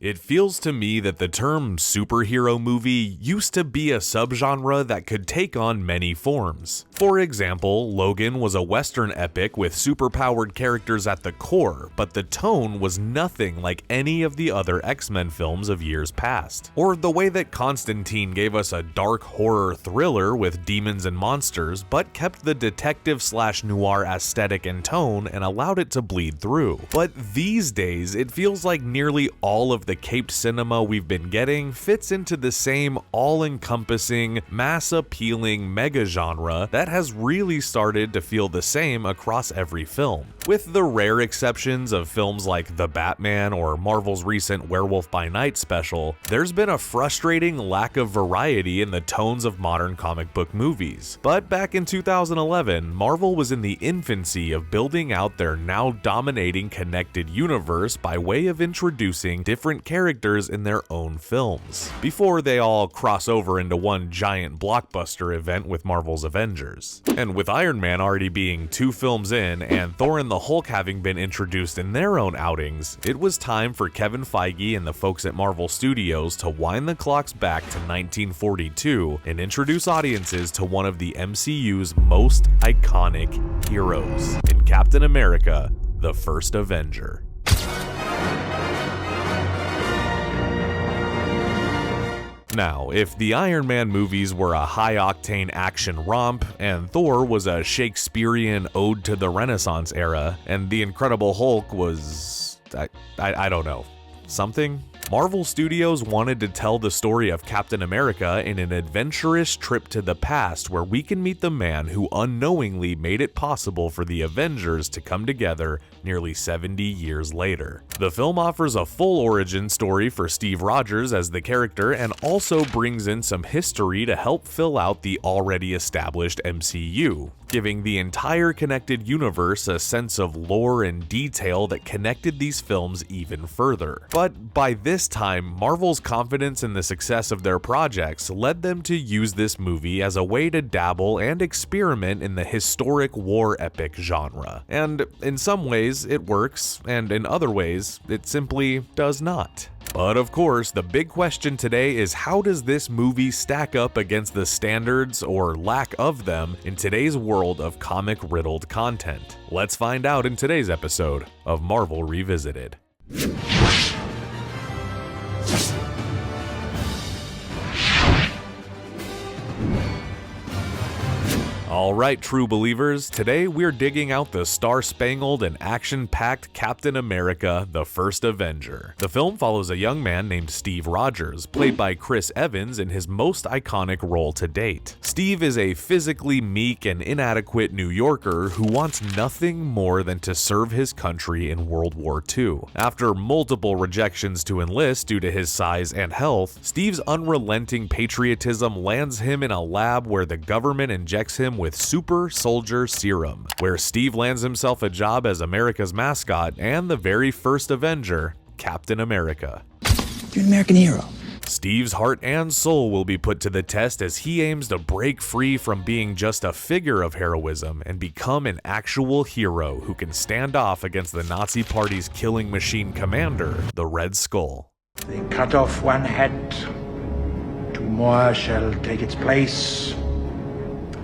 It feels to me that the term superhero movie used to be a subgenre that could take on many forms. For example, Logan was a Western epic with superpowered characters at the core, but the tone was nothing like any of the other X-Men films of years past. Or the way that Constantine gave us a dark horror thriller with demons and monsters, but kept the detective-slash-noir aesthetic and tone and allowed it to bleed through. But these days, it feels like nearly all of the caped cinema we've been getting fits into the same all-encompassing, mass-appealing mega-genre that has really started to feel the same across every film. With the rare exceptions of films like The Batman or Marvel's recent Werewolf By Night special, there's been a frustrating lack of variety in the tones of modern comic book movies. But back in 2011, Marvel was in the infancy of building out their now dominating connected universe by way of introducing different characters in their own films, before they all cross over into one giant blockbuster event with Marvel's Avengers. And with Iron Man already being 2 films in and Thor and the Hulk having been introduced in their own outings, it was time for Kevin Feige and the folks at Marvel Studios to wind the clocks back to 1942 and introduce audiences to one of the MCU's most iconic heroes in Captain America, the first Avenger. Now, if the Iron Man movies were a high-octane action romp, and Thor was a Shakespearean ode to the Renaissance era, and the Incredible Hulk was... I don't know. Something? Marvel Studios wanted to tell the story of Captain America in an adventurous trip to the past where we can meet the man who unknowingly made it possible for the Avengers to come together nearly 70 years later. The film offers a full origin story for Steve Rogers as the character and also brings in some history to help fill out the already established MCU, giving the entire connected universe a sense of lore and detail that connected these films even further. But by this time, Marvel's confidence in the success of their projects led them to use this movie as a way to dabble and experiment in the historic war epic genre. And in some ways, it works, and in other ways, it simply does not. But of course, the big question today is how does this movie stack up against the standards, or lack of them, in today's world of comic-riddled content? Let's find out in today's episode of Marvel Revisited. Alright, true believers, today we're digging out the star-spangled and action-packed Captain America, the First Avenger. The film follows a young man named Steve Rogers, played by Chris Evans in his most iconic role to date. Steve is a physically meek and inadequate New Yorker who wants nothing more than to serve his country in World War II. After multiple rejections to enlist due to his size and health, Steve's unrelenting patriotism lands him in a lab where the government injects him with super soldier serum, where Steve lands himself a job as America's mascot and the very first Avenger, Captain America. You're an American hero. Steve's heart and soul will be put to the test as he aims to break free from being just a figure of heroism and become an actual hero who can stand off against the Nazi Party's killing machine commander, the Red Skull. They cut off one head, 2 more shall take its place.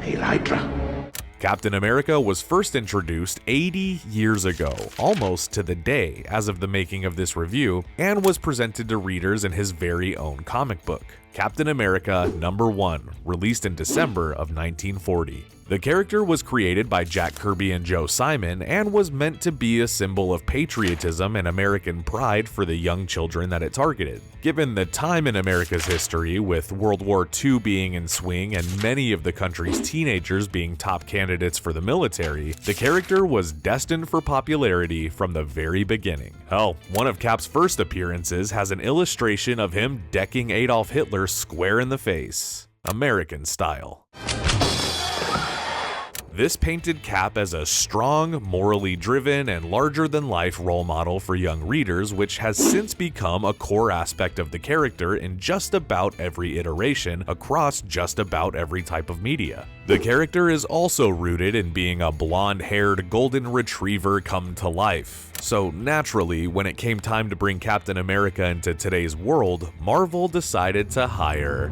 Hail Hydra. Captain America was first introduced 80 years ago, almost to the day as of the making of this review, and was presented to readers in his very own comic book, Captain America #1, released in December of 1940. The character was created by Jack Kirby and Joe Simon and was meant to be a symbol of patriotism and American pride for the young children that it targeted. Given the time in America's history, with World War II being in swing and many of the country's teenagers being top candidates for the military, the character was destined for popularity from the very beginning. Hell, one of Cap's first appearances has an illustration of him decking Adolf Hitler square in the face, American style. This painted Cap as a strong, morally driven, and larger-than-life role model for young readers, which has since become a core aspect of the character in just about every iteration across just about every type of media. The character is also rooted in being a blonde-haired golden retriever come to life. So naturally, when it came time to bring Captain America into today's world, Marvel decided to hire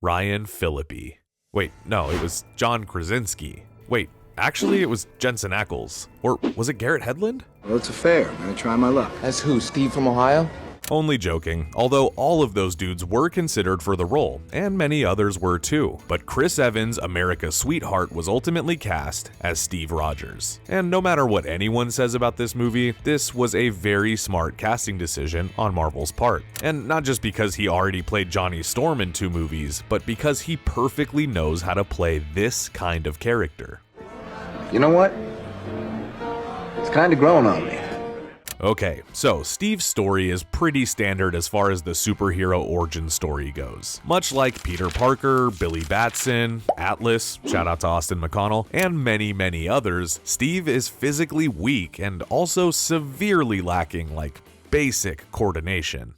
Ryan Phillippe. Wait, no, it was John Krasinski. Wait, actually it was Jensen Ackles. Or was it Garrett Hedlund? Well, it's a fair. I'm gonna try my luck. As who, Steve from Ohio? Only joking, although all of those dudes were considered for the role, and many others were too. But Chris Evans, America's sweetheart, was ultimately cast as Steve Rogers. And no matter what anyone says about this movie, this was a very smart casting decision on Marvel's part. And not just because he already played Johnny Storm in 2 movies, but because he perfectly knows how to play this kind of character. You know what? It's kind of growing on me. Okay, so Steve's story is pretty standard as far as the superhero origin story goes. Much like Peter Parker, Billy Batson, Atlas, shout out to Austin McConnell, and many others, Steve is physically weak and also severely lacking basic coordination.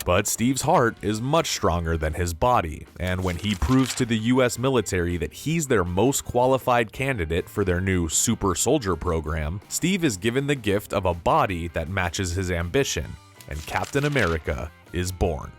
But Steve's heart is much stronger than his body, and when he proves to the US military that he's their most qualified candidate for their new super soldier program, Steve is given the gift of a body that matches his ambition, and Captain America is born.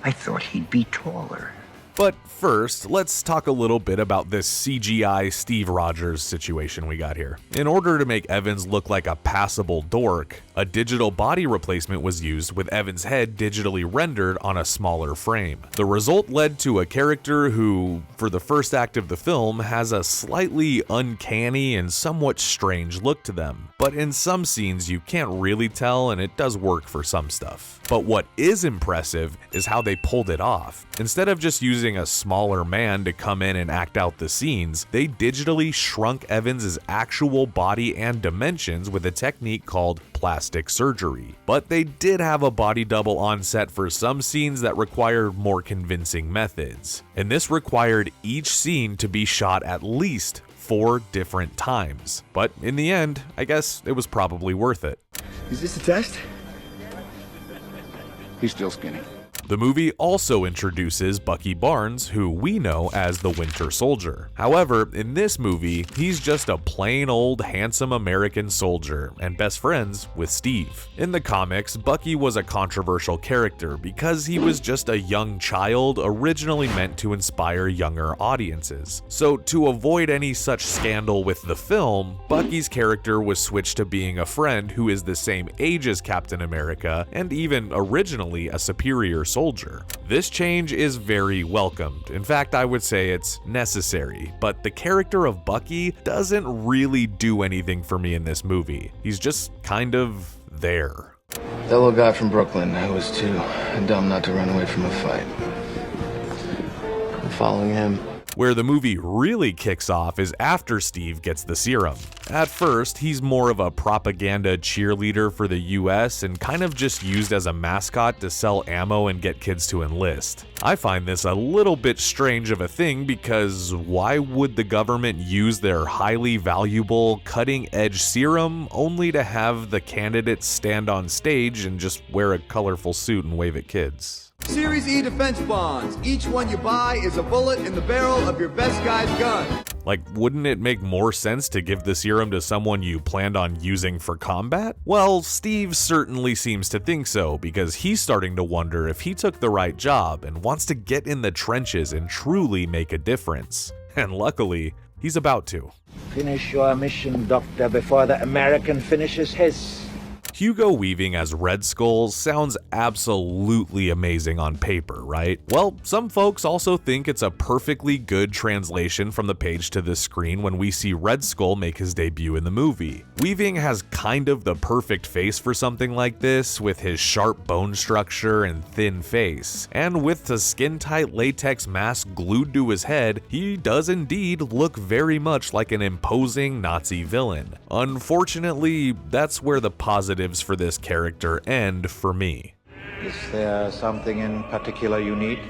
I thought he'd be taller. But first, let's talk a little bit about this CGI Steve Rogers situation we got here. In order to make Evans look like a passable dork, a digital body replacement was used with Evans' head digitally rendered on a smaller frame. The result led to a character who, for the first act of the film, has a slightly uncanny and somewhat strange look to them. But in some scenes you can't really tell, and it does work for some stuff. But what is impressive is how they pulled it off. Instead of just using a smaller man to come in and act out the scenes, they digitally shrunk Evans' actual body and dimensions with a technique called plastic surgery. But they did have a body double on set for some scenes that required more convincing methods. And this required each scene to be shot at least 4 different times. But in the end, I guess it was probably worth it. Is this a test? He's still skinny. The movie also introduces Bucky Barnes, who we know as the Winter Soldier. However, in this movie, he's just a plain old handsome American soldier and best friends with Steve. In the comics, Bucky was a controversial character because he was just a young child originally meant to inspire younger audiences. So to avoid any such scandal with the film, Bucky's character was switched to being a friend who is the same age as Captain America and even originally a superior soldier. This change is very welcomed. In fact, I would say it's necessary, but the character of Bucky doesn't really do anything for me in this movie. He's just kind of there. That little guy from Brooklyn who was too dumb not to run away from a fight. I'm following him. Where the movie really kicks off is after Steve gets the serum. At first, he's more of a propaganda cheerleader for the US and kind of just used as a mascot to sell ammo and get kids to enlist. I find this a little bit strange of a thing because why would the government use their highly valuable, cutting-edge serum only to have the candidates stand on stage and just wear a colorful suit and wave at kids? Series E defense bonds. Each one you buy is a bullet in the barrel of your best guy's gun. Wouldn't it make more sense to give the serum to someone you planned on using for combat? Well, Steve certainly seems to think so because he's starting to wonder if he took the right job and wants to get in the trenches and truly make a difference. And luckily, he's about to. Finish your mission, Doctor, before the American finishes his. Hugo Weaving as Red Skull sounds absolutely amazing on paper, right? Well, some folks also think it's a perfectly good translation from the page to the screen when we see Red Skull make his debut in the movie. Weaving has kind of the perfect face for something like this, with his sharp bone structure and thin face. And with the skin-tight latex mask glued to his head, he does indeed look very much like an imposing Nazi villain. Unfortunately, that's where the positives for this character end for me. Is there something in particular you need?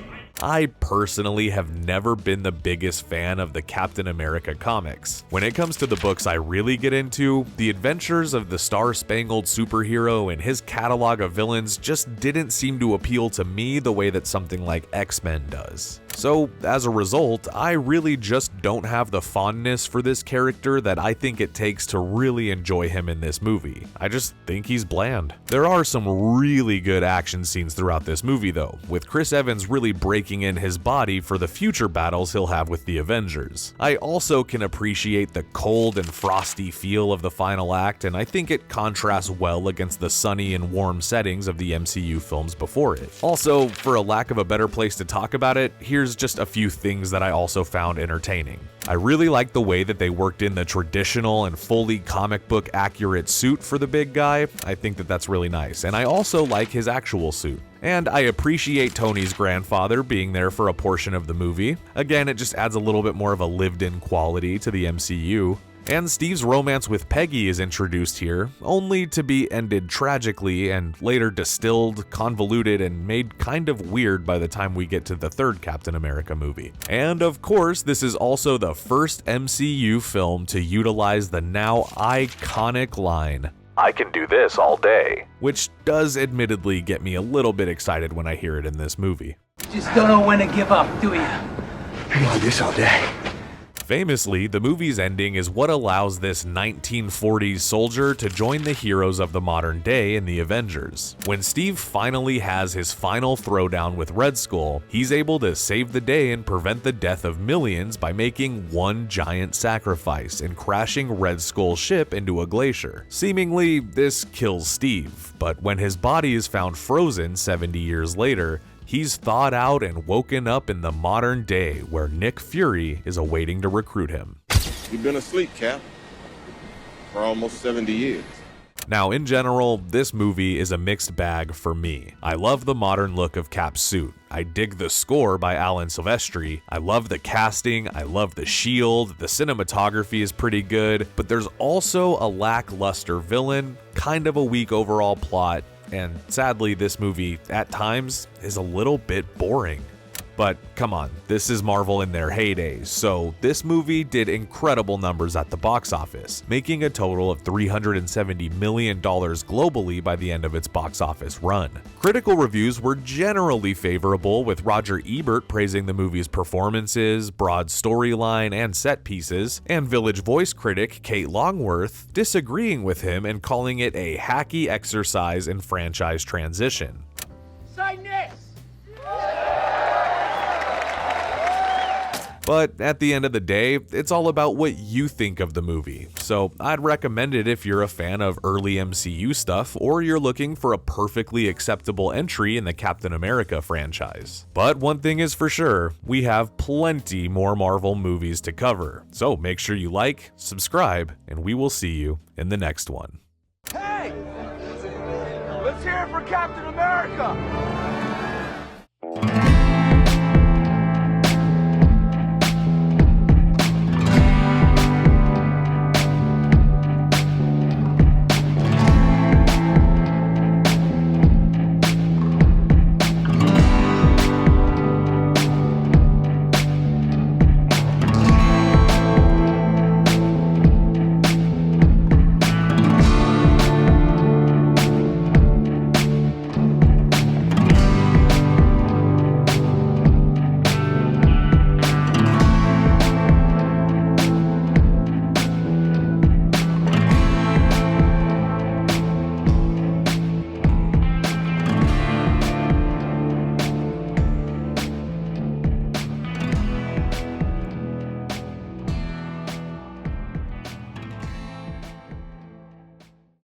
I personally have never been the biggest fan of the Captain America comics. When it comes to the books I really get into, the adventures of the star-spangled superhero and his catalog of villains just didn't seem to appeal to me the way that something like X-Men does. So, as a result, I really just don't have the fondness for this character that I think it takes to really enjoy him in this movie. I just think he's bland. There are some really good action scenes throughout this movie though, with Chris Evans really breaking in his body for the future battles he'll have with the Avengers. I also can appreciate the cold and frosty feel of the final act, and I think it contrasts well against the sunny and warm settings of the MCU films before it. Also, for a lack of a better place to talk about it, here's just a few things that I also found entertaining. I really like the way that they worked in the traditional and fully comic book accurate suit for the big guy. I think that that's really nice, and I also like his actual suit. And I appreciate Tony's grandfather being there for a portion of the movie. Again, it just adds a little bit more of a lived-in quality to the MCU. And Steve's romance with Peggy is introduced here, only to be ended tragically and later distilled, convoluted, and made kind of weird by the time we get to the third Captain America movie. And of course, this is also the first MCU film to utilize the now iconic line, "I can do this all day," which does admittedly get me a little bit excited when I hear it in this movie. Just don't know when to give up, do you? I can do this all day. Famously, the movie's ending is what allows this 1940s soldier to join the heroes of the modern day in the Avengers. When Steve finally has his final throwdown with Red Skull, he's able to save the day and prevent the death of millions by making one giant sacrifice and crashing Red Skull's ship into a glacier. Seemingly, this kills Steve, but when his body is found frozen 70 years later, he's thawed out and woken up in the modern day where Nick Fury is awaiting to recruit him. You've been asleep, Cap, for almost 70 years. Now, in general, this movie is a mixed bag for me. I love the modern look of Cap's suit. I dig the score by Alan Silvestri. I love the casting. I love the shield. The cinematography is pretty good, but there's also a lackluster villain, kind of a weak overall plot, and sadly, this movie, at times, is a little bit boring. But come on, this is Marvel in their heydays, so this movie did incredible numbers at the box office, making a total of $370 million globally by the end of its box office run. Critical reviews were generally favorable, with Roger Ebert praising the movie's performances, broad storyline, and set pieces, and Village Voice critic Kate Longworth disagreeing with him and calling it a hacky exercise in franchise transition. Sign this! But at the end of the day, it's all about what you think of the movie. So I'd recommend it if you're a fan of early MCU stuff or you're looking for a perfectly acceptable entry in the Captain America franchise. But one thing is for sure, we have plenty more Marvel movies to cover. So make sure you like, subscribe, and we will see you in the next one. Hey! Let's hear it for Captain America!